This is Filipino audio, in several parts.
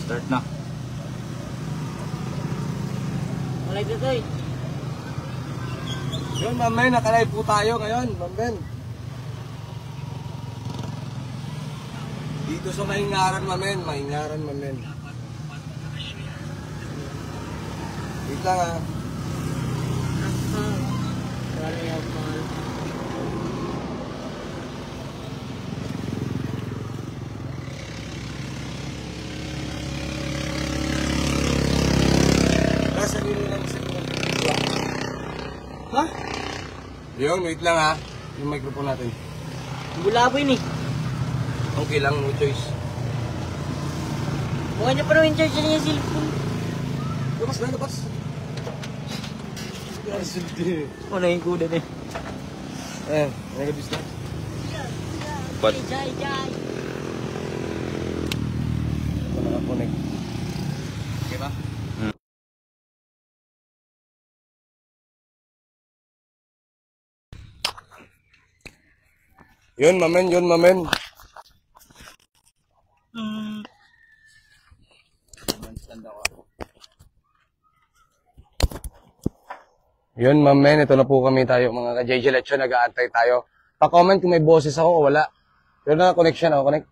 Start na. Malay dito eh. Yun, Ma'am Men, nakalive po tayo ngayon, Ma'am Men. Dito sa Maingaran, Ma'am Men. Maingaran, Ma'am Men. Wait lang ha. Nasa nilo lang sa Ha? yun, wait lang ha. Yung microphone natin. Bulaboy ni. Okay lang, no choice. Mukha niya pa rin yung charge niya yung cellphone. Labas na, labas. Ano yung kuda na eh. Nagabis na. But, Jai, jai. Ito nakakonect. Okay ba? Yun, Mamen, yun, Mamen. Yun, Mamen, ito na po kami tayo, mga ka-JJ Lechon, nag-aantay tayo. Pa-comment kung may boses ako o wala. Yun na, connection ako, connect.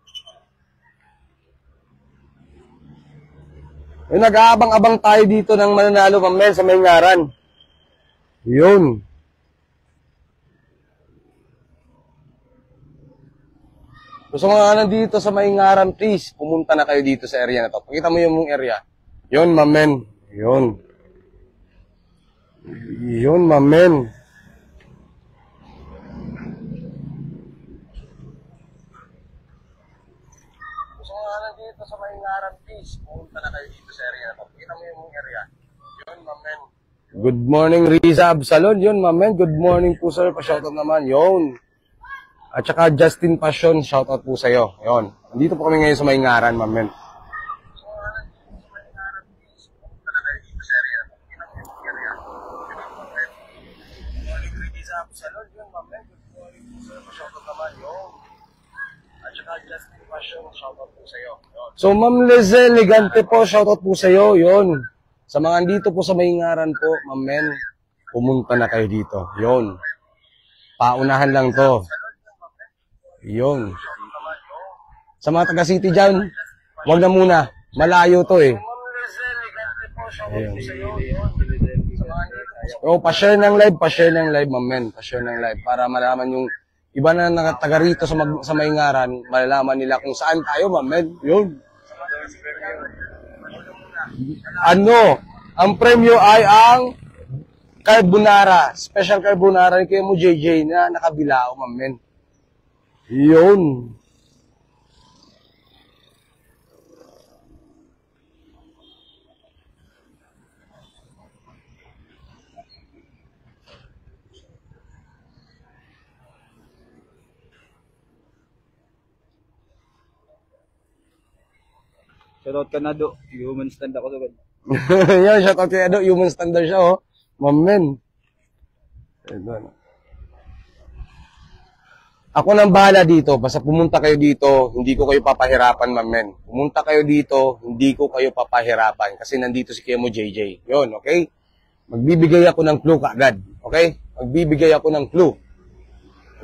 Yun, nag-aabang-abang tayo dito ng mananalo, Mamen, sa Maingaran. Yun. So, mga nandito sa Maingaran, please, pumunta na kayo dito sa area na to. Pakita mo yung area. Yun, Mamen. Yun. Yun, Mamen. So, mga nandito sa Maingaran, please, pumunta na kayo dito sa area na to. Pakita mo yung area. Yun, Mamen. Good morning, Riza Absalon. Yun, Mamen. Good morning po, sir. Pa-shoutout naman. Yun. At saka Justin Passion, shoutout po sa'yo. Yun. Nandito po kami ngayon sa Maingaran, Mamen. So, Ma'am Lizelle Ligante po, shoutout po sa'yo. Yun. Sa mga andito po sa Maingaran po, Mamen, pumunta na kayo dito. Yun. Paunahan lang to. Yun. Sa mga taga-city dyan, wag na muna. Malayo to eh. Ayun. So, pa-share ng live, Mamen. Pa-share ng live para malaman yung iba na taga rito sa Maingaran, malalaman nila kung saan tayo, Mamen. Yun. Ano? Ang premyo ay ang carbonara. Special carbonara ni Kuya mo, JJ, na nakabilao, Mamen. Yun. shoutout ka na do. Human stand ako sagad. Yan, shoutout kay Ado. Human standard siya, oh. Mamen. Ako nang bahala dito. Basta pumunta kayo dito, hindi ko kayo papahirapan, Mamen. Pumunta kayo dito, hindi ko kayo papahirapan. Kasi nandito si Kemo JJ. Yun, okay? Magbibigay ako ng clue kaagad. Okay? Magbibigay ako ng clue.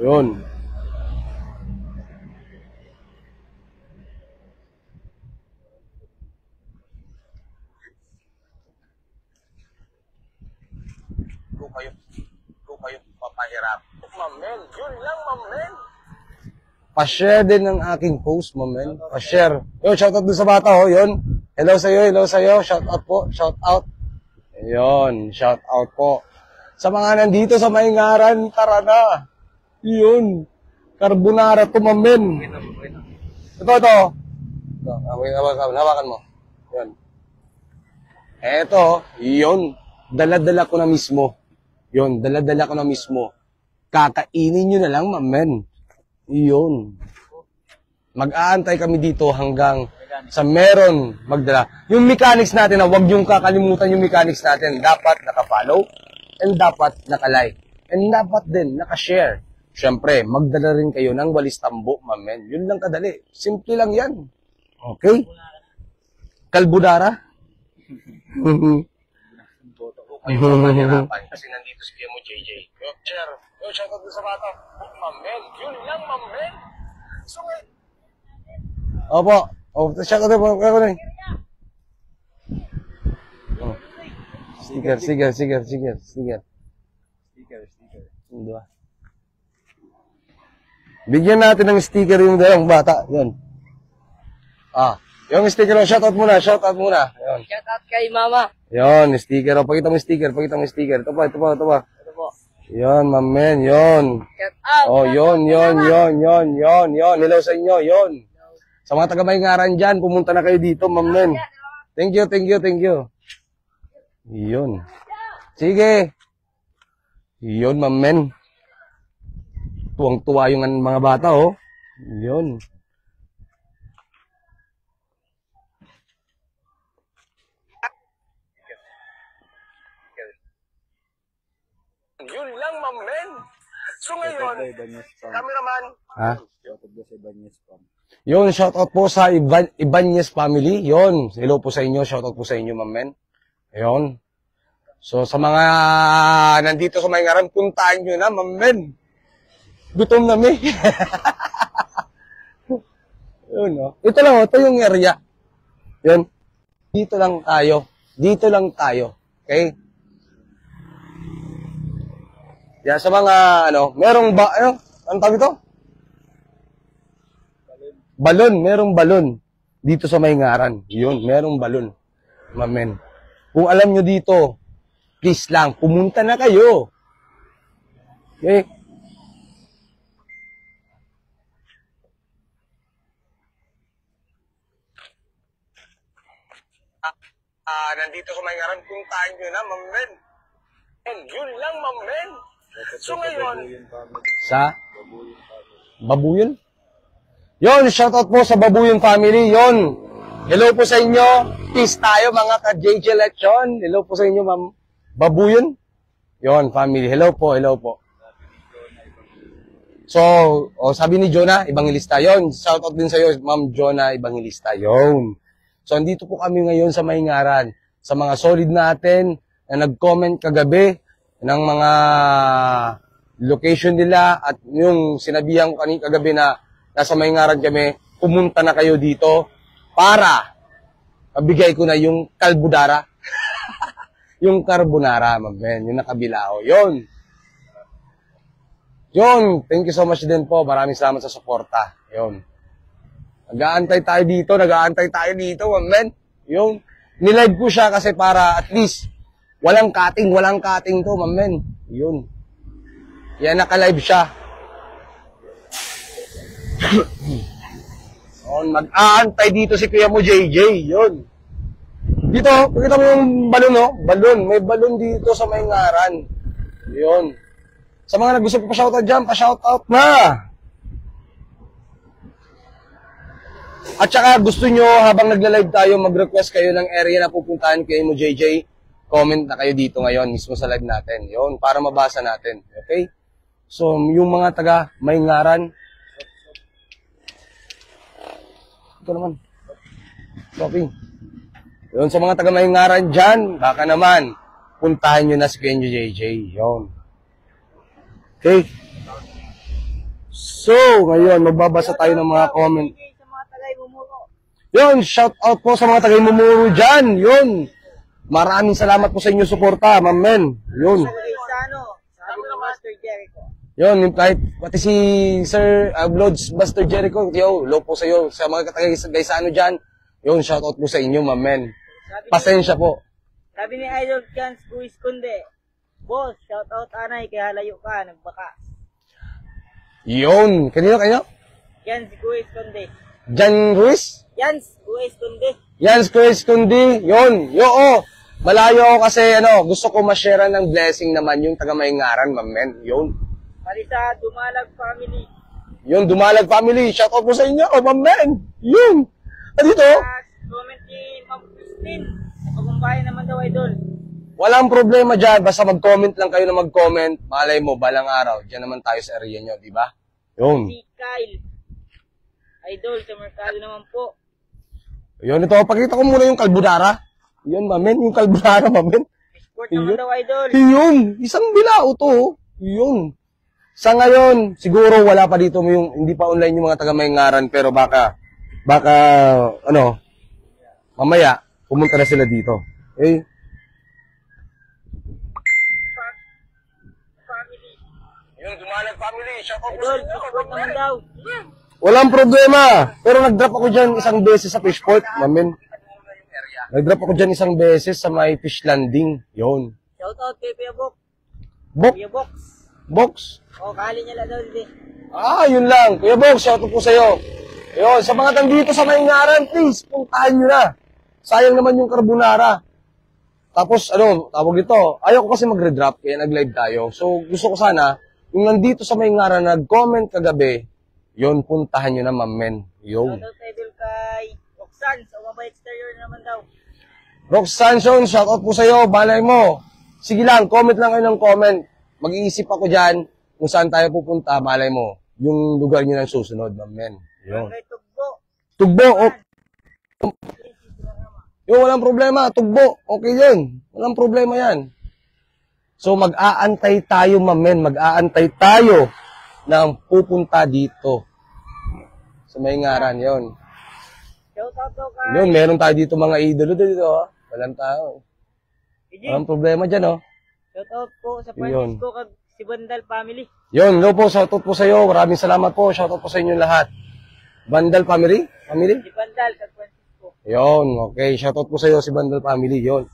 Yun. Kayo papahirap. Mamen, yun lang, Mamen. Pa-share din ng aking post, Mamen. Pa-share. Yo, shoutout dun sa bata, oh, yun. Hello sa'yo. Shoutout po, shoutout. Yun, shoutout po. Sa mga nandito sa Maingaran, tara na. Yun. Carbonara to, Mamen. Ito. Hawakan mo. Yun. Eto, yun. Dala-dala ko na mismo. Yun, dala-dala ko na mismo. Kakainin nyo na lang, Mamen. Yun. Mag-aantay kami dito hanggang sa meron magdala. Yung mechanics natin, huwag yung kakalimutan yung mechanics natin. Dapat naka-follow and dapat naka-like. And dapat din naka-share. Siyempre, magdala rin kayo ng walis tambo, Mamen. Yun lang kadali. Simple lang yan. Okay? Kalbudara? Ayun ang manirapan kasi nandito si Kuya mo, JJ. Yo, Chair. Yo, shout out sa bata. Mamen. Yun lang, mamen. So, opo. Shout out po. Kaya ko na. Sticker. Diba? Bigyan natin ng sticker yung dalawang bata. Yun. Yung sticker, shout out muna. Yun. Shout out kay mama. Yun, sticker. Pakita mo yung sticker. Ito pa. Ito po. Yun, mamen, yun. Shout out. Yun. Hello sa inyo, yun. Sa mga taga-Mayngaran dyan, pumunta na kayo dito, mamen. Thank you. Yun. Sige. Yun, mamen. Tuwang-tuwa yung mga bata, oh. Yun. Yun lang, mamen. So ngayon, cameraman. Ha? Yun, shout out po sa Ibanez family. Yun, hello po sa inyo. Shout out po sa inyo, mamen. Yun. So sa mga nandito sa Mayngaran, puntahan nyo na, mamen. Gutom na mi. Yun, no? Ito lang, ito yung area. Yun. Dito lang tayo. Okay? Yan, sa mga, merong anong tawag ito? Merong balon. Dito sa Mayngaran. Yun, merong balon. Mamen. Kung alam nyo dito, please lang, pumunta na kayo. Okay? Nandito sa Mayngaran, puntahan nyo na, mamen. And yun lang, mamen. So ngayon, sa Babuyon? Yon, shoutout po sa Babuyon family. Yon, hello po sa inyo. Peace tayo mga ka-JJ Lechon. Hello po sa inyo, ma'am. Babuyon? Yon, family. Hello po. So, sabi ni Jonah, Evangelista. Yon, shoutout din sa iyo, ma'am Jonah, Evangelista. Yon. So, andito po kami ngayon sa Mayngaran. Sa mga solid natin na nag-comment kagabi ng mga location nila at yung sinabihan ko kanina kagabi na nasa Mayngaran kami, pumunta na kayo dito para mabigay ko na yung kalbudara. Yung carbonara, mamen, yung nakabilao. Yun, thank you so much din po. Maraming salamat sa suporta. Yun. Nag-aantay tayo dito, mamen. Yung nilive ko siya kasi para at least walang cutting to, mamen. Yun. Yan, naka-live siya. Mag-aantay dito si Kuya mo, JJ. Yun. Dito, pakita mo yung balon, no? May balon dito sa Mayngaran. Yun. Sa mga nag-gusto pa shoutout dyan, pa-shoutout na! At saka gusto nyo, habang nagla-live tayo, mag-request kayo ng area na pupuntahan kayo mo, JJ. Comment na kayo dito ngayon, mismo sa live natin. Yun, para mabasa natin. Okay? So, yung mga taga Mayngaran. Ito naman. Shopping. Yun, sa mga taga Mayngaran dyan, baka naman, puntahan nyo na si Kenyo JJ. Yun. Okay? So, ngayon, magbabasa tayo ng mga comment. Yun, shout out po sa mga tagay Mumuro dyan. Yun. Maraming salamat po sa inyong suporta, mamen. Yun. Sabi ng Master Jericho. Yun, kahit pati si Sir Vlogs Master Jericho, yo, low po sa iyo. Sa mga katagay-gaysano dyan, yun, shout out po sa inyo, mamen. Pasensya po. Sabi ni Idol Chance Luis Conde, boss, shout out anay, kaya layo ka, nagbaka. Yun, kanino kayo? Chance Luis Conde. Jan Ruiz? Chance Luis Conde. Yan, Chris Kundi, yun, malayo ako kasi, gusto ko ma-share ng blessing naman yung taga-Mayngaran, mamen, yun. Pali sa Dumalag family. Yun, Dumalag family, shout out po sa inyo, mamen, yun. At dito, Comment ni Ma'am Christine, pagkumbayan naman daw, Idol. walang problema dyan, basta mag-comment lang kayo na mag-comment, malay mo, balang araw, dyan naman tayo sa area nyo, di ba? Yun. Si Kyle, Idol, sa Mercado naman po. Yun, ito, pakita ko muna yung carbonara. Yun, mamen, yung carbonara, mamen. Sport naman daw, idol. Yun, isang bilao to. Yun. Sa ngayon, siguro wala pa dito yung, hindi pa online yung mga taga-Mayngaran, pero baka, ano, mamaya, pumunta na sila dito. Okay? Yun, Dumalag family. Shout out Idol, sport naman daw. Walang problema. Pero nag-drop ako dyan isang beses sa Fishport, mamen. Nag-drop ako dyan isang beses sa may fish landing. Yun. Shout out kay Kuya Box. Bok, Kuya Box. box. O, kali niya lang daw din. Yun lang. Kuya Box, shout out po sa'yo. Yun, sa mga nandito sa Mayngaran, please, puntahan nyo na. Sayang naman yung carbonara. Tapos, tawag ito, ayaw ko kasi magre-drop, kaya nag-live tayo. So, gusto ko sana, yung nandito sa Mayngaran, nag-comment kagabi, yun, puntahan nyo na, mamen. Yun. Shout out idol kay Roxanne. Sa Umabay Exterior naman daw. Roxanne, shout out po sa'yo, balay mo. Sige lang, comment lang kayo ng comment. Mag-iisip ako dyan kung saan tayo pupunta, balay mo. Yung lugar nyo ng susunod, mamen. Yun. Kay Tugbo. Tugbo, yung walang problema, tugbo, okay yun. Walang problema yan. So mag-aantay tayo, mamen, mag-aantay tayo ng pupunta dito. Sa Mayngaran, yun. Shout out daw kay Yun, meron tayo dito mga idolo dito, oh. Walang tao. EJ. Walang problema dyan, oh. Shout out po sa Yun. Francisco kag si Bandal family. Yun, hello po, shoutout po sa iyo. Maraming salamat po, shoutout po sa inyo lahat. Bandal family? Family? Si Bandal kag Francisco. Yun, okay. Shoutout po sa iyo si Bandal family, yun.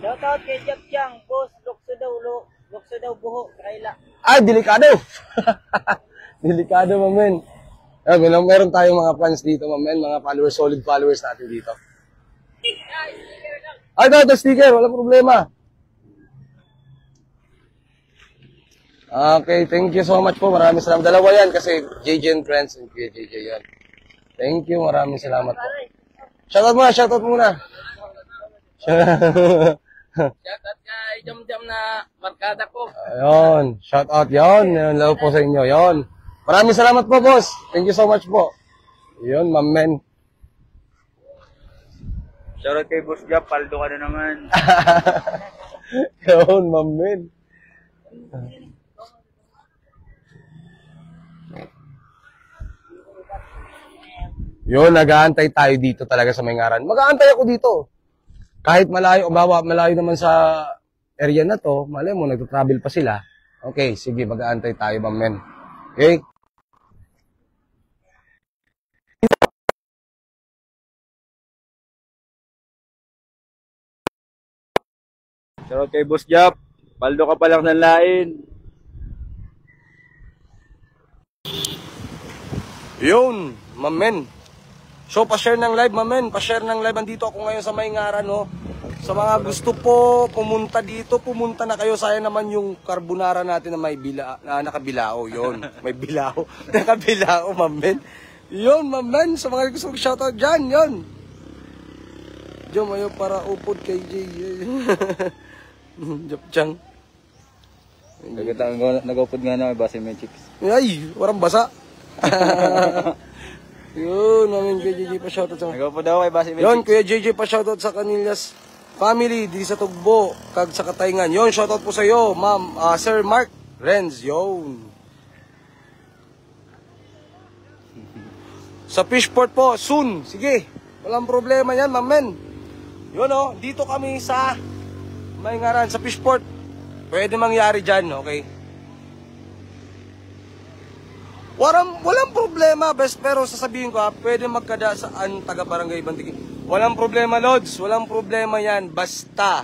Shout out kay Jack Chang, boss, Lokso daw buho, Kaila. Ay, delikado! Delikado, mamen. Meron tayong mga fans dito, mamen. Mga followers, solid followers natin dito. Ay, ito, sticker. Walang problema. Okay, thank you so much po. Maraming salamat. Dalawa yan kasi JJ and Friends and Kuya JJ yan. Thank you. Maraming salamat po. Shoutout muna. Shoutout kay Jam na barkada ko. Ayun. Shoutout yun. Hello po sa inyo. Yun. Maraming salamat po, boss. Thank you so much po. Yun, mamen. Shoutout kay Boss Jap, paldo ka na naman. Yun, mamen. Yun, nag-aantay tayo dito talaga sa Mayngaran. Mag-aantay ako dito. Kahit malayo, malayo naman sa area na to, malay mo, nagtatravel pa sila. Okay, sige, mag-aantay tayo, mamen. Okay? Shoutout kay Boss Jap, paldo ka pa lang ng lain. Yun, mamen. So, pa-share ng live, mamen. Pa-share ng live. Andito ako ngayon sa Mayngaran, no? Sa mga gusto po pumunta dito, pumunta na kayo. Sayang naman yung carbonara natin na may nakabilao. Yun, may bilao. Nakabilao, mamen. Yun, mamen. Sa mga gusto mag-shoutout dyan, yun. Diyan, mayo para upod kay Jay. Japchang. Nag-upod nga na, may base may chicks. Ay, warang basa. Yun, mamin Kuya JJ pa shoutout sa... Nag-upod daw kay base may Yun, chicks. Kuya JJ pa shoutout sa Canillas family, di sa Tugbo, kag sa Katayngan. Yun, shoutout po sa iyo, ma'am, Sir Mark Renz, yun. Sa Fishport po, soon, sige. Walang problema yan, mamen. Yun o, dito kami sa Mayngaran, sa Fishport. Pwede mangyari dyan, okay? Walang problema, best, pero sasabihin ko pwede magkada saan taga-barangay Bantigin. Walang problema, Lods, walang problema yan, basta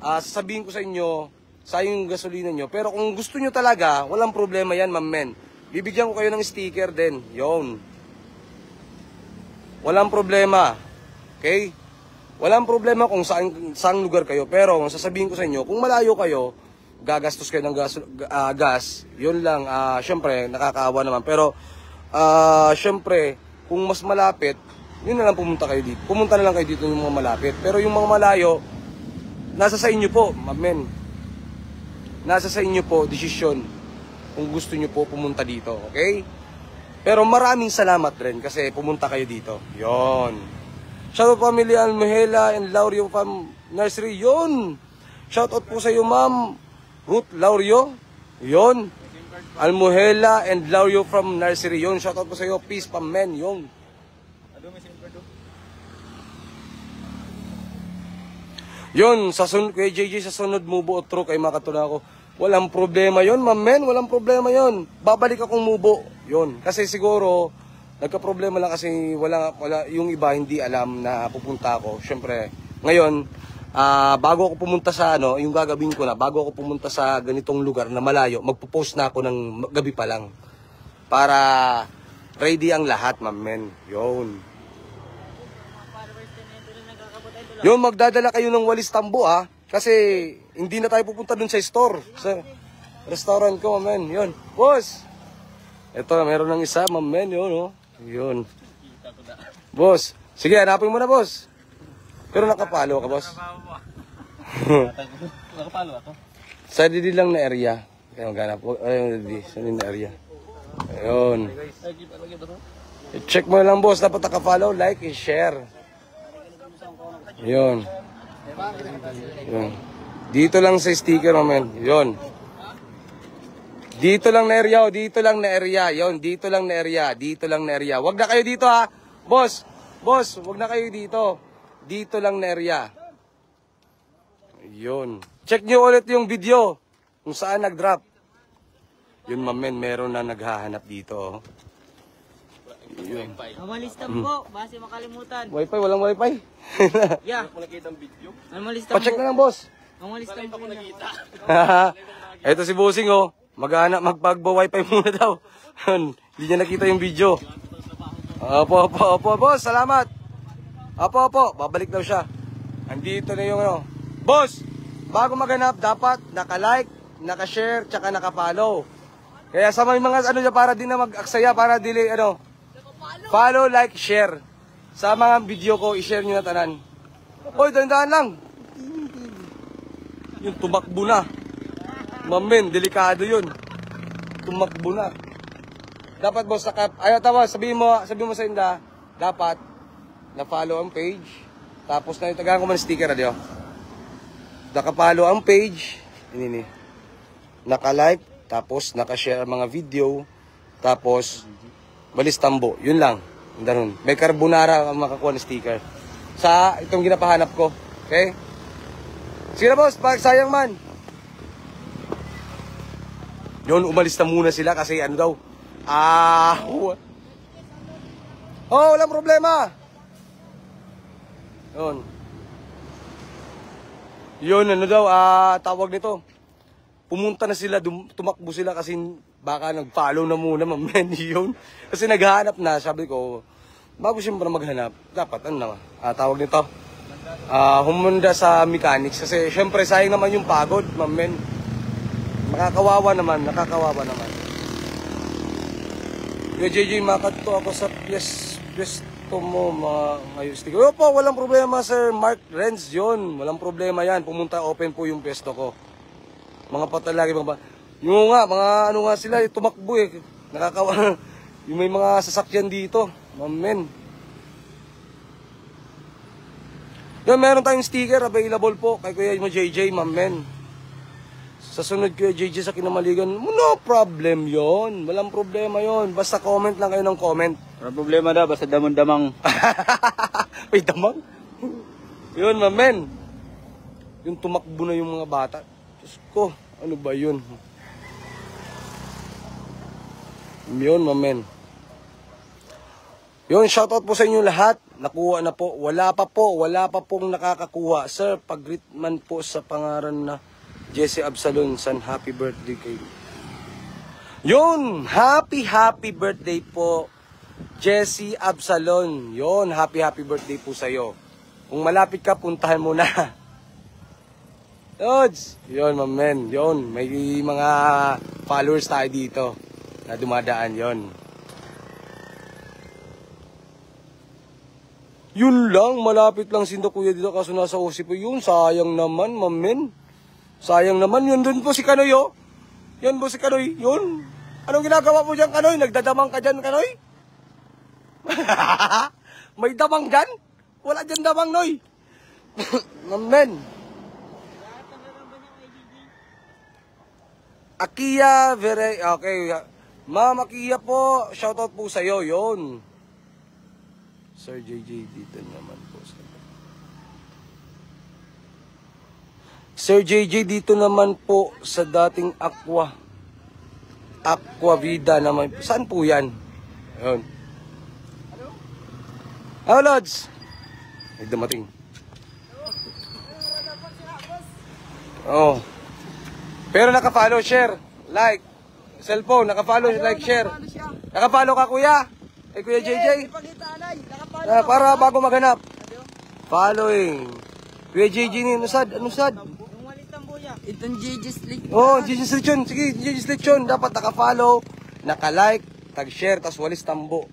sasabihin ko sa inyo, sayang yung gasolina nyo, pero kung gusto nyo talaga, walang problema yan, mamen. Bibigyan ko kayo ng sticker din, yon. Walang problema, okay? Walang problema kung saan lugar kayo, pero sasabihin ko sa inyo, kung malayo kayo, gagastos kayo ng gas, yun lang, syempre, nakakaawa naman. Pero, syempre, kung mas malapit, yun na lang pumunta kayo dito. Pumunta na lang kayo dito yung mga malapit. Pero yung mga malayo, nasa sa inyo po, mamen. Nasa sa inyo po, desisyon, kung gusto nyo po pumunta dito, okay? Pero maraming salamat rin kasi pumunta kayo dito. Yon. Shoutout family Almuhela and Laurio from Nursery. Yon. Shoutout po sa iyo, Ma'am Ruth Laurio. Yon. Almuhela and Laurio from Nursery. Yon. Shoutout po sa iyo, Peace Pam Men. Yon. Yon, kay JJ sa sunod mubo o truck ay makatuna ako. Walang problema yon, ma'am men, walang problema yon. Babalik akong mubo. Yon, kasi siguro nagka-problema lang kasi wala yung iba hindi alam na pupunta ako. Syempre, ngayon bago ako pumunta sa yung gagawin ko na, bago ako pumunta sa ganitong lugar na malayo, magpo-post na ako ng gabi pa lang para ready ang lahat, ma'am men. Yon. Yung magdadala kayo ng walis tambo kasi hindi na tayo pupunta dun sa store, sa restaurant ko, man. Yun, boss. Ito, meron ng isa, man, yun, oh. Yun. Boss, sige, hanapin mo na, boss. Pero nakapalo ka, boss. Nakapalo ako? Sa didi lang na area. Kaya maghanap po, ayun, didi, sa didi na area. Ayun. I-check mo na lang, boss. Dapat nakapollow, like, and share. Yun. Yun. Dito lang sa sticker, man. Yun. Dito lang na area, dito lang na area. Yun, dito lang na area, dito lang na area. Wag na kayo dito, ha. Boss, wag na kayo dito. Dito lang na area. Yun. Check nyo ulit yung video kung saan nag-drop. Yun, mamen, meron na naghahanap dito, oh. Yun. Mamalistan po, base makalimutan. Wifi, walang wifi. Yeah. Mamalistan Pa-check na lang, boss. Mamalistan po na. Ito si Bossing, oh. Magpag-wifi muna daw. Hindi niya nakita yung video. Opo, boss, salamat. Opo, babalik daw siya. Andito na yung Boss, bago maganap, dapat naka-like, naka-share, tsaka naka-follow. Kaya sa mga niya, para din na mag-aksaya, para dili, follow, like, share. Sa mga video ko, i-share nyo na tanan. Hoy, dandaan lang. Yung tumakbo na. Mamen, delikado yun. Tumakbo na. Dapat, boss, sabihin mo sa inda, dapat, na-follow ang page. Tapos, tagahan ko man sticker, adio. Naka-follow ang page. Naka-like. Tapos, naka-share ang mga video. Tapos, walis tambo. Yun lang. Ganun. May carbonara ang makakuha ng sticker. Sa itong ginapahanap ko. Okay? Sige na, boss. Sayang man. Yun, umalis na muna sila kasi daw. Walang problema. Yun, daw, tawag nito. Pumunta na sila, tumakbo sila kasi baka nag-follow na muna, mamen, yun. Kasi naghahanap na, sabi ko, bago siyempre maghanap, dapat, tawag nito, humunda sa mechanics. Kasi syempre, sayang naman yung pagod, mamen. Nakakawawa naman. Yo, JJ, makato ako sa pwesto mo, ngayon sticker. Opo, walang problema, Sir Mark Renz, yun. Walang problema yan, pumunta, open po yung pwesto ko. Mga patalagi, yung mga sila, tumakbo nakakawa. Yung may mga sasakyan dito, mamen. Yan, meron tayong sticker available po kay Kuya JJ, mamen. Sa sunod Kuya JJ sa Kinamaligan, no problem yon, walang problema yon. Basta comment lang kayo ng comment. Walang problema daw, basta damang-damang. Ay, damang? Yun, mamen. Yung tumakbo na yung mga bata. Diyos ko, ano ba yun? Yun, mamen. Yun, shoutout po sa inyo lahat. Nakuha na po. Wala pa pong nakakakuha. Sir, pag-greet man po sa pangaran na Jesse Absalon, san happy birthday kayo. Yun, happy birthday po, Jesse Absalon. Yun, happy birthday po sa'yo. Kung malapit ka, puntahan mo na. Yun, mamen. Yun, may mga followers tayo dito na dumadaan, yun. Yun lang, malapit lang sinda kuya dito kaso nasa Osipo. Yun, sayang naman, mamen. Sayang naman, yun dun po si Kanoy, oh. Yun po si Kanoy, yun. Anong ginagawa mo dyan, Kanoy? Nagdadamang ka dyan, Kanoy? May damang dyan? Wala dyan damang, Noy. Amen. Akiya, very, okay. Ma'am Akiya po, shoutout po sa'yo, yun. Sir JJ, dito naman po. Sir JJ, dito naman po sa dating Aqua Vida naman. Saan po yan? Ayun. Hello, Lods. Ay, dumating. Oh. Pero naka-follow, share, like, cellphone, naka-follow, like, share. Naka-follow ka, kuya? Eh, kuya JJ? Para bago maghanap. Following. Kuya JJ ni, ano sad? Yung walis tambo niya. Itong JJ's League. Oh, JJ's Lechon. Sige, JJ's Lechon. Dapat naka-follow, naka-like, tag-share, tas walis tambo.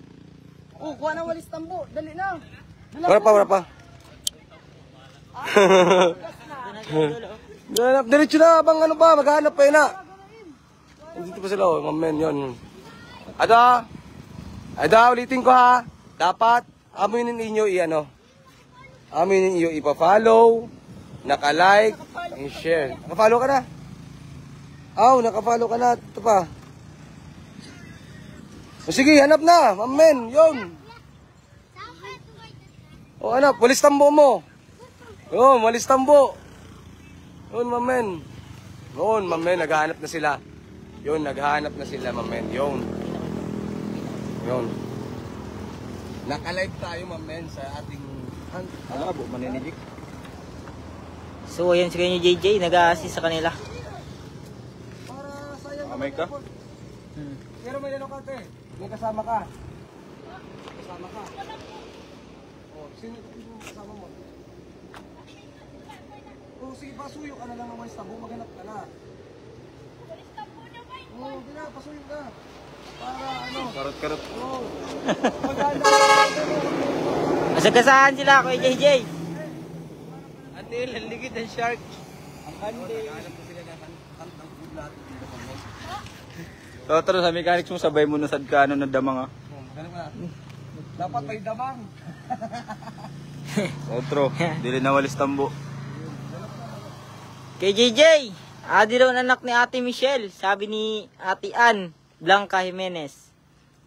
Oh, kuha na walis tambo. Dali na. Wala pa. Diretso na, bang ano ba? Maghanap pa yun na. Dito pa sila, oh, mamen, yun. Ada, ulitin ko ha. Dapat, aminin ninyo ipa-follow, naka-like, and share. Naka-follow ka na? Naka-follow ka na. Ito pa. O sige, hanap na. Mamen, yun. O hanap, walis tambo mo. Yun, walis tambo. Yun, mamen. Yun, mamen, naghahanap na sila. Yun, naghahanap na sila, mamen. Yun. Naka-live tayo, mamen, sa ating... Alabo, maninidik. So, ayan si kanyo JJ, nag-a-assist sa kanila. Para sayang Kamay ka? Pero may ano ka, te? May kasama ka. Oh, sino yung kasama mo? Oh, sige, pasuyo ka na lang ng walis tabo, maghanap ka na. Oh, hindi na, pasuyo ka. Para ano? Karot-karot. Oh, maghanap. Masagasahan sila, Kuya JJ. Andil, ligid ang shark. Maghanap na sila ng hantang food natin dito pa mo. So, tara sa mechanics mo, sabay mo na sad ka, na damang ha. Oh, maghanap ka na. Dapat may damang. Otro, dili na walis tambo. Kay JJ, adi daw ang anak ni Ate Michelle, sabi ni Ate Ann Blanca Jimenez.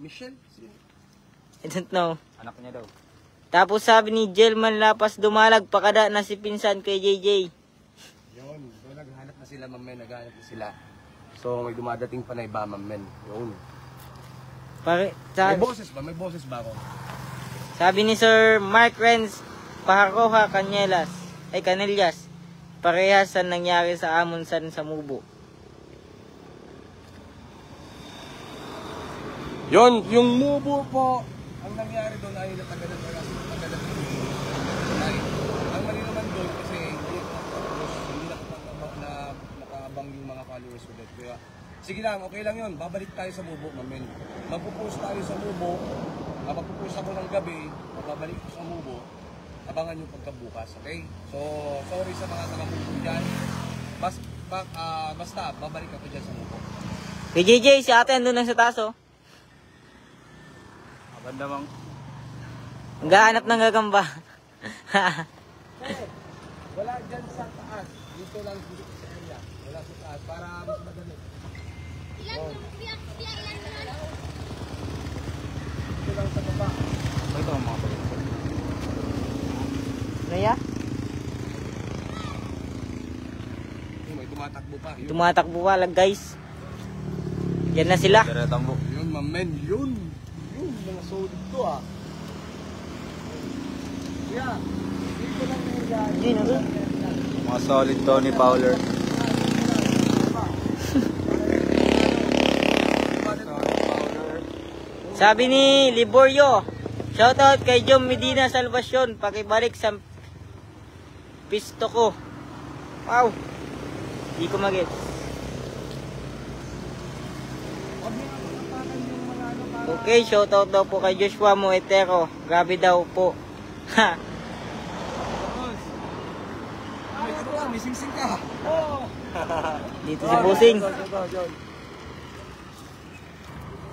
Michelle? I don't know. Anak niya daw. Tapos sabi ni Jelman Lapas Dumalag, pakada na si pinsan kay JJ. Yun, so naghanap na sila, mamen, naghanap na sila. So may dumadating pa na iba, mamen. Yun. May boses ba ako? Sabi ni Sir Mark Renz Pahakoha Canellas, parehas sa nangyari sa Amonsan sa Mubo. Yun, yung mubo po, ang nangyari doon ay natagalan na ang mali naman doon kasi hindi nakaabang yung mga followers ko doon. Kaya, sige lang, okay lang yun. Babalik tayo sa mubo, mamen. Magpupost tayo sa mubo. Magpupost ako ng gabi. Babalik ko sa mubo. Abangan nyo pagkabukas, okay? So, sorry sa mga taga-mubo dyan. Basta, babalik ako dyan sa mubo. Kay JJ, si ate andun lang sa taas, oh. Abanda mang. Gahanap ng gagamba. Wala dyan sa taas. Dito lang dito sa kanya. Wala sa taas. Para mas madali. Dito lang sa baba. Ito ang mga pagkakas. Naya? May tumatakbo pa. Yun, Tumatakbo pa lang, guys. Yan na sila. Dara tambo. yun mamen. Yun. Yun. Mga solid to ah. Yeah. Dito lang yan. Yun, ano? Mga solid Tony Fowler. Sabi ni Liborio, shoutout kay Jom Medina Salvacion, pakibalik sa pisto ko. Wow. Di ko mag-gets. Okay, shoutout daw po kay Joshua Moetero. Grabe daw po. Ha. May ano ka? May sing-sing ka. Dito si Busing.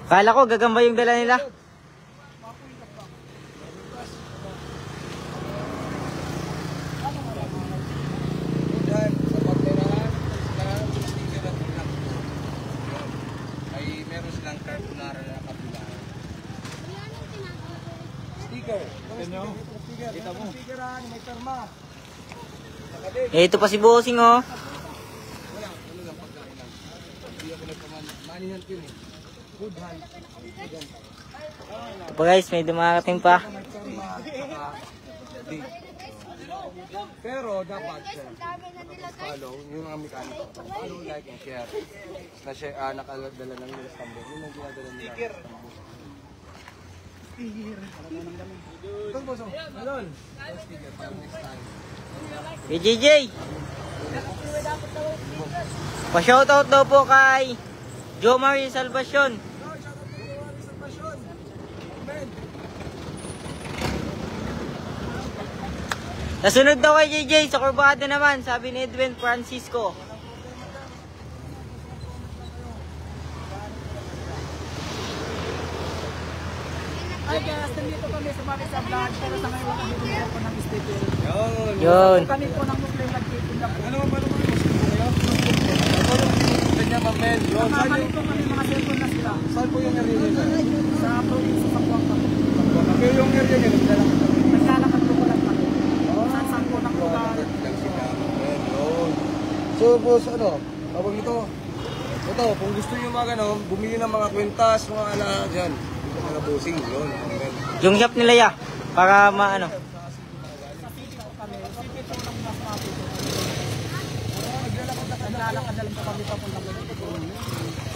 Kala ko gagamba yung dala nila. Yan, sa pagtirahan, kailangan yung sticker at black po. Yun. Ay meron silang carbonara na kapularan. Sticker. Sticker. Kita mo. Stickeran, may terma. Nakadit. Eh, ito pa si Bossing, oh. Wala, ano lang pagkain lang. Hindi ako nagpamanihan ko yun eh. Good hand. Good hand. Pa guys, may dumarating pa. May terma, di. Pero dapat follow yung mga mekaniko. Follow, like, and share. Na siya nakadala ng US number. Yun ang ginadala nila. Sticker. Ito boso. Malon. Sticker. Next time. Hey, JJ! Pa-shoutout daw po kay Jomari Salvacion. Nasunod daw kay JJ sa kurbada naman, sabi ni Edwin Francisco. Ay, guys, nandito kami sa Marisa Vlog, pero sa ngayon kami bumili po ng sticker. Yun. Kami po ng Muslim nagtitinda po. Ano ba naman yung kayo? Ano yung kanya mamel? Yun. Nakakalik po kami mga cellphone na sila. Saan po yung area nila? Sa province sa Pampanga. Pero yung area nila, Naglalakad po ko lang kami. Saan po ng lugar. So, boss, ano? Tawag ito. Ito, kung gusto nyo mga gano'n, bumili ng mga kwintas, mga ala, dyan. Ito mga bossing, yun. Yung shop nila ya, para maano. Naglalakad na lang po kami papunta po.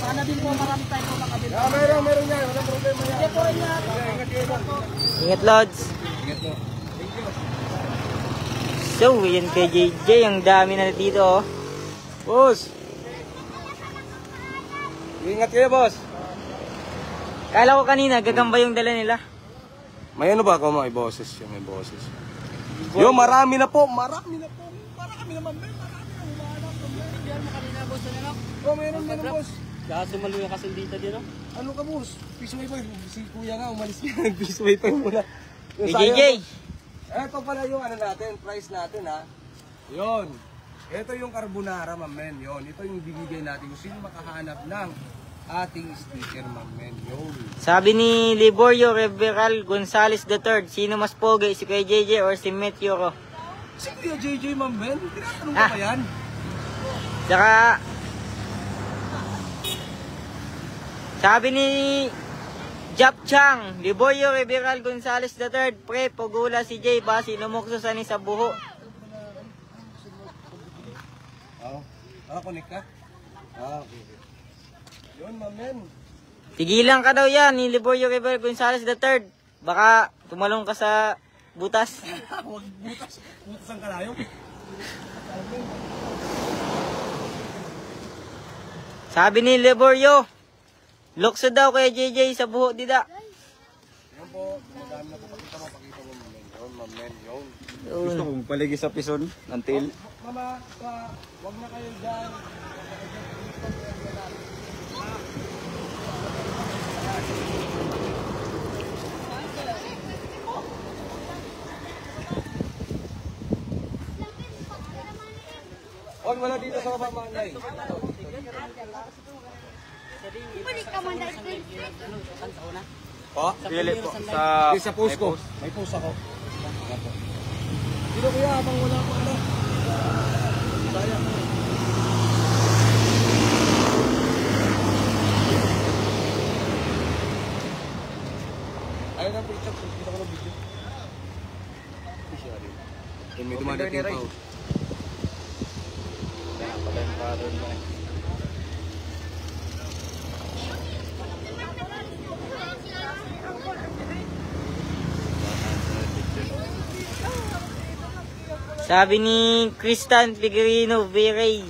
Sana din po marami tayo po nakabili. Meron yan. Walang problema yan. Ito rin yan. Ingat kayo. Ingat, Lods. Ingat mo. Thank you. So, yun kay JJ, ang dami na dito, oh. Boss! Ingat kayo, boss. Kala ko kanina, gagamba yung dala nila. May ano ba ako mga boses yun, may boses. Yo, marami na po. Marami naman, may marami na humahanap. Oh, meron, boss. Kaya sumalo yung kasindita din, no? Ano ka, boss? Fish wifi. Si kuya nga, umalis niya. Nag-fish wifi muna. Kay JJ. Ito pala yung ano natin, price natin ha. Yon. Ito yung carbonara, mamen. Yon. Ito yung bibigay natin. Kung sino makahanap ng ating sticker, mamen. Yon. Sabi ni Liborio Reveral Gonzales III, sino mas pogi, si kay JJ or si Meteoro? Si kuya JJ, mamen. Tinatanong Ah. ka ba yan? Saka, sabi ni Jap Chang, Liborio Reveral Gonzales III, pre, pugula si Jay, basi lumukso sa ni sa buho. Oo. Connect ka? Okay. Yun, mamen. Tigilan ka daw yan ni Liborio Reveral Gonzales III. Baka tumalong ka sa butas. Huwag butas. Butas ang kalayo. Sabi ni Liborio, lukso daw kay JJ sa buho, dida. Yan po. Madami na po. Pakita mo, mamen. Yun, mamen. Yun. Gusto kong palagi sa pison, until. Mama, wag na kayo dyan. Wag wala dito sa baba, Manay. Po? Pili po sa... Sa post ko. May post ako. Dito kuya, habang wala pa ano. Sayang. Ayaw na po i-check. Kita ko ng video. May dumadating pa. Sabi ni Christian Figuerino Viray,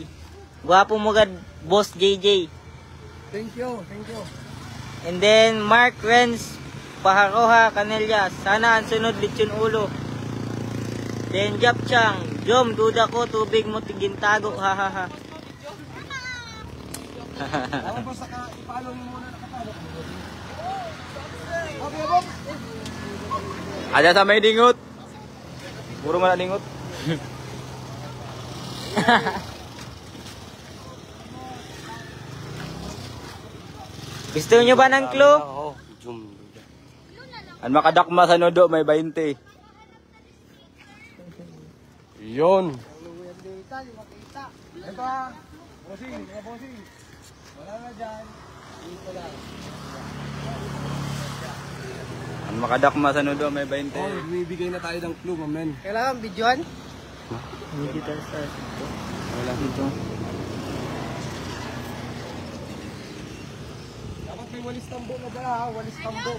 gwapo mo gad, Boss JJ. Thank you, thank you. And then Mark Renz Paharoha Canella, sana ang sunod lechon ulo. Then Jap Chang, Jom, duda ko, tubig mo tigintago, hahaha. Ako basta ka, ipalo mo muna nakapalo. Ada sa may dingot. Puro man dingot. Gusto nyo ba ng clue? Oo. Zoom. Ang makadakma sa nodo may 20. Yun. Ito ha. Bossing, mga bossing. Wala na dyan. Dito lang. Ang makadakma sa nodo may 20. Oh, bibigay na tayo ng clue, mamen. Kailangan videoan? Digital stars ito. Wala dito. Dapat may walis tambo na dala ha. Walis tambo.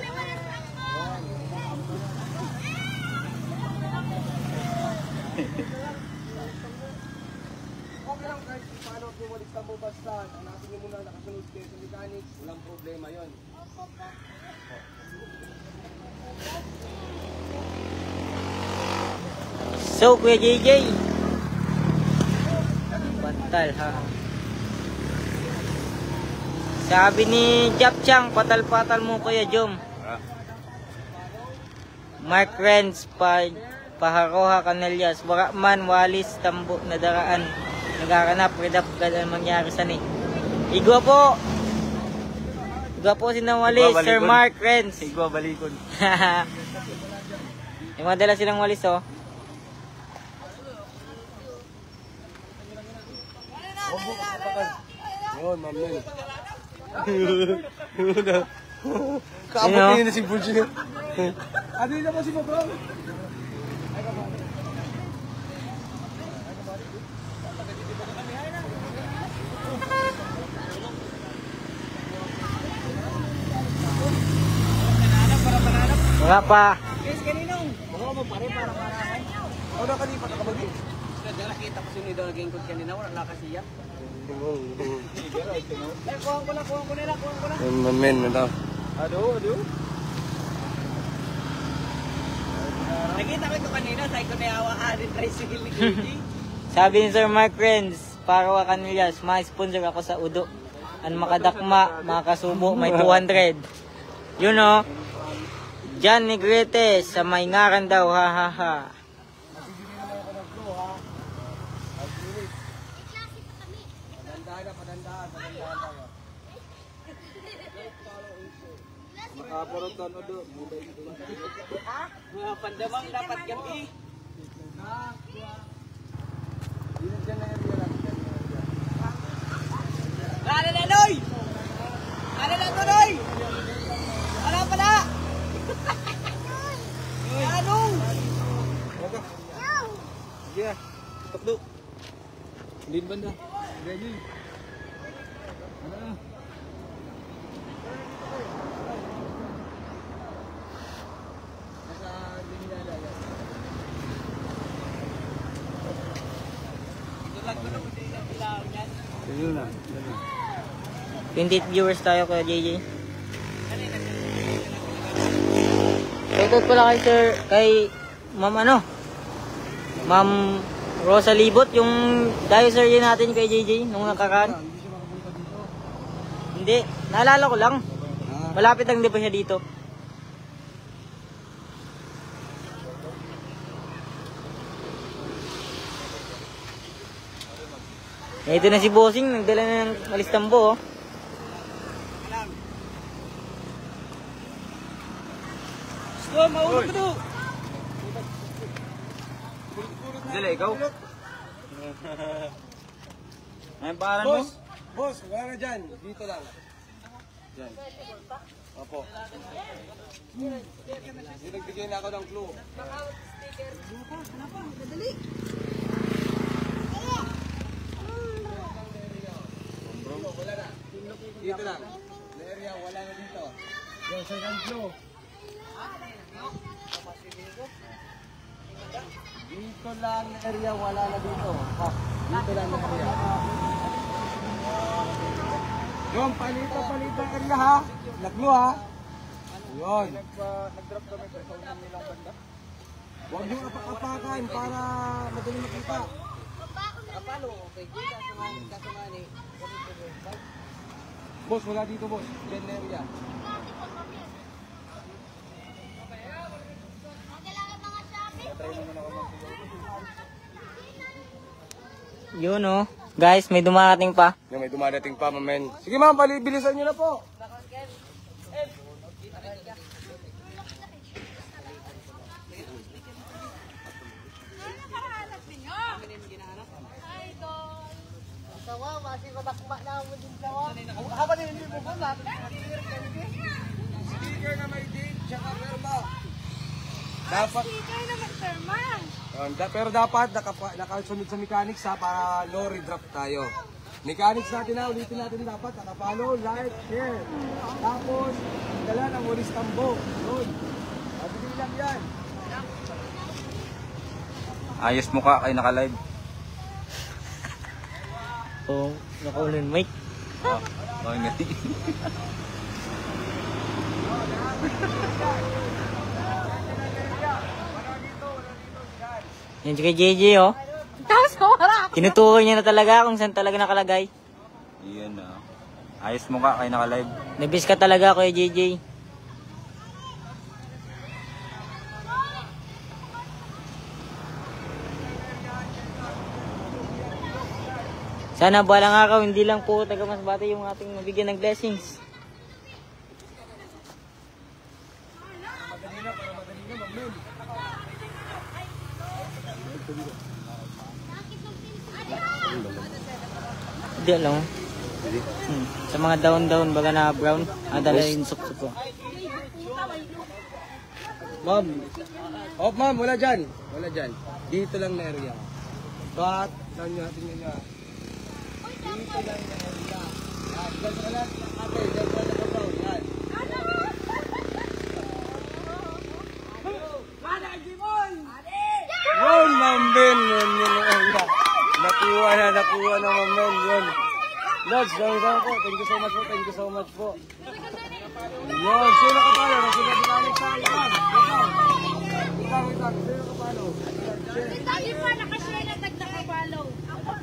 Okay lang kahit paano may walis tambo basta. Hanapin nyo muna nakasunod kayo sa mechanics. Walang problema yon. So, Kuya JJ. Batal ha. Sabi ni Japchang, patal-patal mo Kuya Jom. Mark Renz, Paharoha, Canelias, Warakman, Walis, Tambo, Nadaraan. Nagakanap, redap, ang mangyari sa ni. Igwa po. Igwa po si Walis, Igwa Sir balikon. Mark Renz. Sigwa balikon. May madala silang walis oh. Yun, mamen. Sino? Kapatingin na si Bulgin. Ano yun naman si Mabang? Wala pa. Guys, kaninong? Baka mo pare para marahay. O nakalipat ka ba din? Kaya nakita ko sinunod ang naging kod kanina. Wala na kasi yan. Kuhaan ko nila. Mamen, ito. Ado. Nakita ko ito kanina. Sa ko na yawa tricycle ni Gigi. Sabi ni Sir Mark Renz, para wa Canelias, ma-sponsor ako sa Udo. Ang makadakma, makasubo, may 200. Yun o. John Negrete, sa may ngaran daw, ha ha ha. Makaporot ka nodo. Mga pandamang dapat gabi. Lala na, Noy! Lala na to, Noy! Wala pala! Anong? Sige na. Tukdo. Hindi banda. Ready. Yun na. 28 viewers tayo Kuya JJ. Shoutout pala kay Sir, kay Ma'am Ma'am Rosa Libot, yung dicer yun natin kay JJ nung nakaraan. Hindi, naalala ko lang. Malapit lang di ba siya dito? Ito na si Bossing, nagdala na ng walis tambo oh. Gusto, maulog ko to! Dila, ikaw. Ano pangalan mo? Boss, wala na dyan. Dito lang. Dyan. Opo. Nagbigay na ako ng clue. Dito lang. Na area, wala na dito. Yung second clue. Dito lang na area, wala na dito. Dito lang na area. Yung palito area ha. Naglo ha. Yun. Nag-drop kami sa unang nilang banda. Huwag yung apak-apakan para madali makita. Kapalo, okay. Kasungani. Boss, wala dito boss. Yan na area. Yun oh. Guys, may dumarating pa. Yung may dumadating pa, mamen. Sige ma'am, bilisan nyo na po. Sticker na may date, tsaka perma. Dapat, pero dapat nakasunod sa mechanics ha, para no redraft tayo. Mechanics natin na, ulitin natin dapat, nakapollow, like, share. Tapos, dala ng walis tambo. Yun. Mabili lang yan. Ayos mo ka, kay naka-live. Oh, nakaulin mic. Oh, nga. Yan si kay JJ oh. Tinutukoy niya na talaga kung saan talaga nakalagay. Iyan na. Ayos mo ka, kay naka-live. Nabis ka talaga kay JJ. Sana balang araw, hindi lang po taga Masbate yung ating mabigyan ng blessings. Hindi lang. Sa mga down baga na brown, adala yung suksok ko. Ma'am. Oh, ma'am, wala dyan. Wala dyan. Dito lang na area. Cut. Saan natin yun na? Dito lang na area. Yan. Dyan sa kalat. Ate, dyan sa kalat. Yan. Yun, ma'am Ben. Yun, area. Nakuha na, ma'am Ben. Yun. Lods, dami po. Thank you so much po. Thank you so much po. Yun, sino ka pala? Nasa mechanics sa yan. Wait lang. Sino ka pala? Dali pa, nakashare na tag-nakabalaw.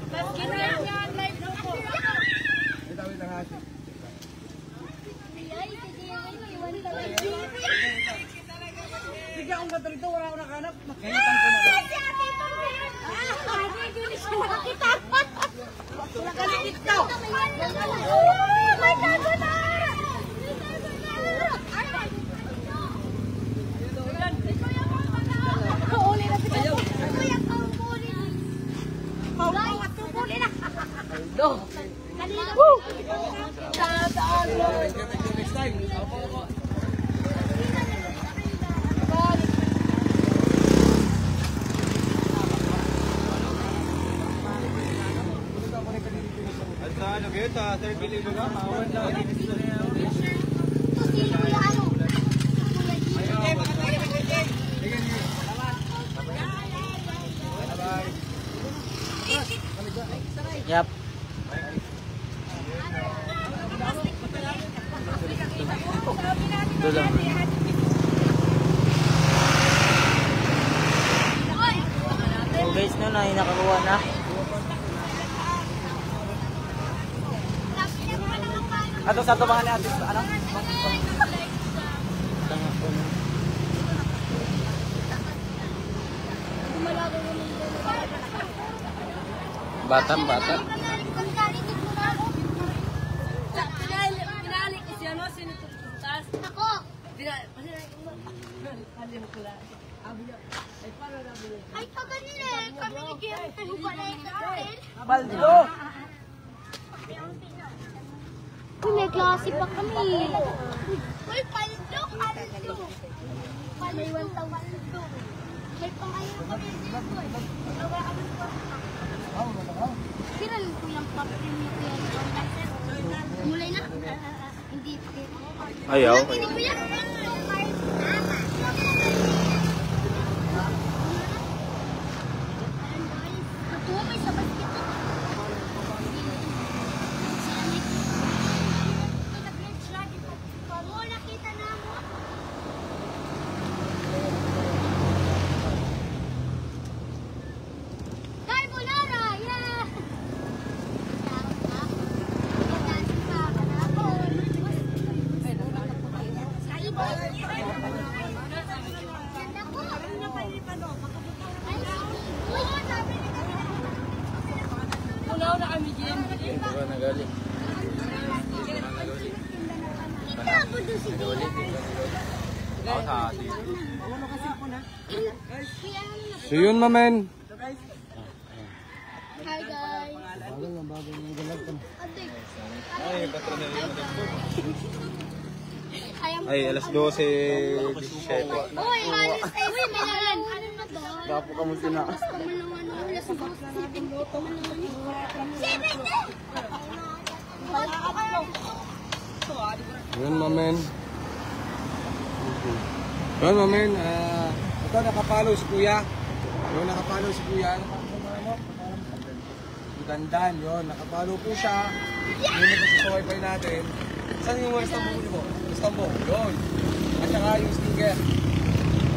Tapos kinaya niya ang live na po. Wait lang ha. Sige, akong gato rito. Wala akong nakanap. Makaitan ko na. Nakita. Nakalikit ka. May tago na. Kuuli na sila. Kuya, kuuli na. Kuuli na. Kanina. Thank you next time. Opo. Yap. Doon lang. Oh guys, no, nakakuha na. Ato sa tumangan ni Atis, ano? Bata. Pinalik kasi ano, sinututas. Ako! Ay, kaganila eh. Kami ni Kim. Balay natin. Baldo! Uy, may klase pa kami. Uy, paldo, paldo. Paliwan taw paldo. May pangayon kami dito eh. Gawa kami pa. Kiran ko yung pa-premium ko yan. Mulay na? Hindi. Ayaw. Hindi ko yan. Natuwa may sa basket ko. Nakita na mo? Kay Bulara! Yeah! Sa iba Kita po doon si So yun, mamen. Hi guys. Ay, alas 12. Uy, halos ay sinalan. Ano na ba? Gapo ka mo sina. Alas 7. Yun, mamen. Yun, mamen. Ito, nakapalo si kuya. Yun, nakapalo si kuya. Dandan, yun. Nakapalo po siya. Yun ito sa wifi natin. Saan yung Istanbul mo? Istanbul. Yun. At saka yung sticker.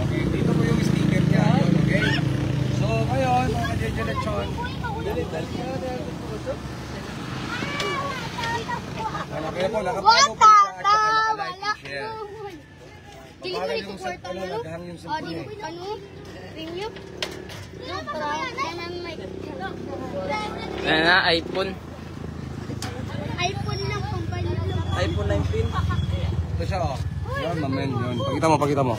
Okay, dito po yung sticker niya. Yun, okay? So, ngayon, mga ka-Jejelechon. Kaya po, nakapalo po siya. At saka naka-like and share. Dili mo ito kwarta mo, no? O, dili mo ano? Premium? No, para yan may... Ano na, iPhone. iPhone lang, kumpanya lang. iPhone 19. Ito siya, oh. Yun, mamen, yun. Pakita mo.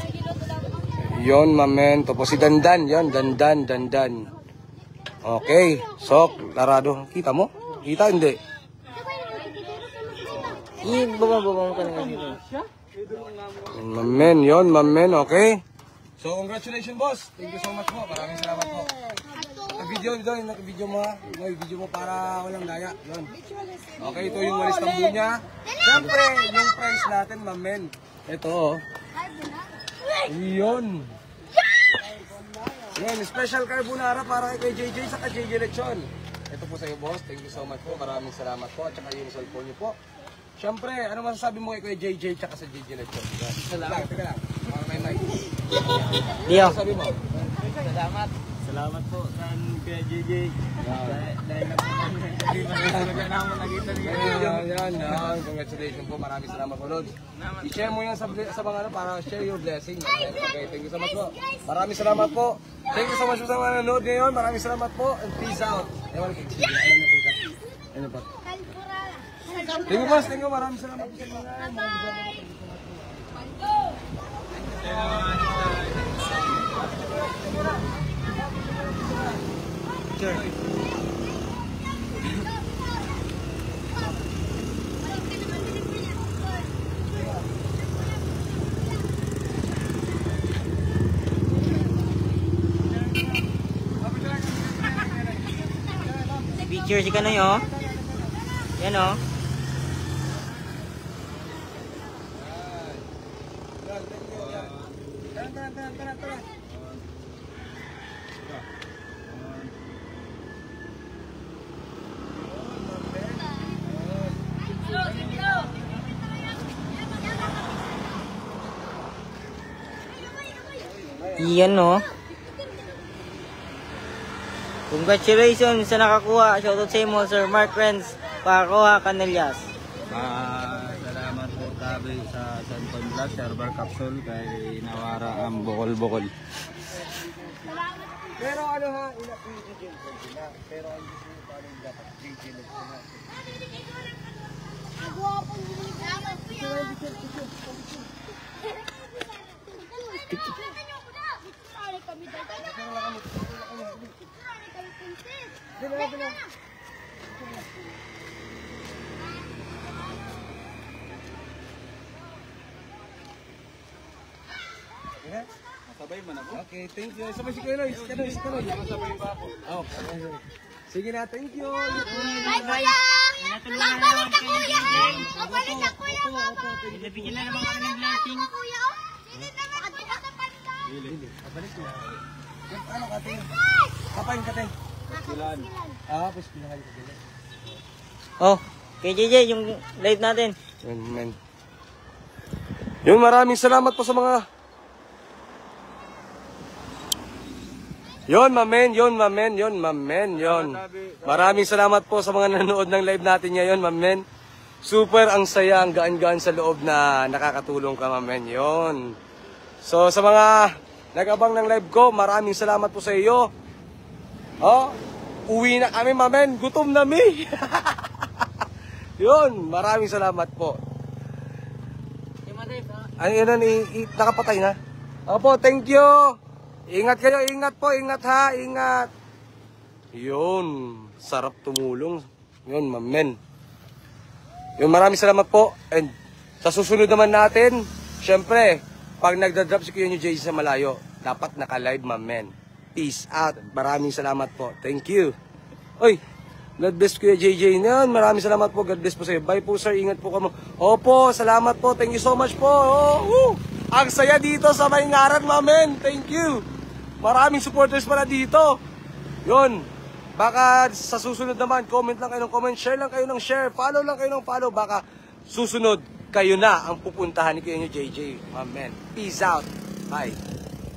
Yun, mamen. Ito po si Dandan. Yun, Dandan. Okay. So, larado. Kita mo? Kita, hindi. Bumababang ka na kasi. Yun, mamen. Okay. So, congratulations, boss. Thank you so much po. Maraming salamat po. Naka-video mo, ha? Video mo para walang daya. Yun. Okay, ito yung walis tambo niya. Siyempre, yung price natin, mamen. Ito, oh. Yun. Yan, special carbonara para kay JJ sa JJ Lechon. Ito po sa iyo, boss. Thank you so much po. Maraming salamat po. At saka yung cellphone niyo po. Siyempre, ano masasabi mo kay JJ at sa JJ Lechon? Salamat. Teka lang. Para may mic. Dio. Ano sabi mo? Salamat po sa kay JJ. Dahil na po talaga naman nakita niya. Yan. Congratulations po. Maraming salamat po, Lord. I-share mo yan sa mga ano para share your blessing. Okay, thank you so much po. Maraming salamat po. Thank you so much po sa mga nanonood ngayon. Maraming salamat po. And peace out. Ewan ko, alam na po ka. Ano pa? Thank you, boss. Thank you. Maraming salamat po sa mga. Sure. Picture si Kanoy, oh. Yan, oh. Tara. Yan, no. Congratulations sa nakakuha. Shoutout sa mo, Sir Mark Renz. Pakakuha Canelias. Salamat po tabi sa Santon Vlog, Server Capsule, kay Nawara ang bukol-bukol. Pero ano ha, ina-JJ na. Pero ang gusto nyo paano yung dapat JJ na. Nagwapong salamat po yan. Kami Sabay man ako. Okay, thank you. Sabay si Kanoy. Sabay ba ako? Oh, sige na, thank you. Bye, kuya! Magpalit na kuya, ha? Magpalit na kuya, mama! Bigyan na naman kami ng blessing. Kuya, oh! Hindi naman ako sa panta! Pabalik ko. Ano ka, Ting? Kapain ka, Ting? Pilan. Pues pinahali ka din. Oh, kay JJ, yung live natin. Yun, men. Yun, maraming salamat po sa mga... Yun, mamen. Maraming salamat po sa mga nanonood ng live natin ngayon, mamen. Super ang saya, ang gaan-gaan sa loob na nakakatulong ka, mamen. Yun. So, sa mga nag-abang ng live ko, maraming salamat po sa iyo. Oh, Uwi na kami, mamen. Gutom na mi. Yun, maraming salamat po. Ano yun, nakapatay na? Opo, thank you. Ingat kayo, ingat po, ingat ha, ingat. Yun, sarap tumulong. Yun, mamen. Yun, maraming salamat po. And sa susunod naman natin, syempre, pag nagdadrop si Kuya Nyo Jay sa malayo, dapat naka-live, mamen. Peace out. Maraming salamat po. Thank you. Oy, God bless Kuya JJ na yan. Maraming salamat po. God bless po sa'yo. Bye po sir. Ingat po kamo. Opo, salamat po. Thank you so much po. Oh, ang saya dito sa Maingaran, mamen. Thank you. Maraming supporters pala dito. Yun. Baka sa susunod naman, comment lang kayo ng comment. Share lang kayo ng share. Follow lang kayo ng follow. Baka susunod, kayo na ang pupuntahan ni Kuya JJ. Mamen. Peace out. Bye.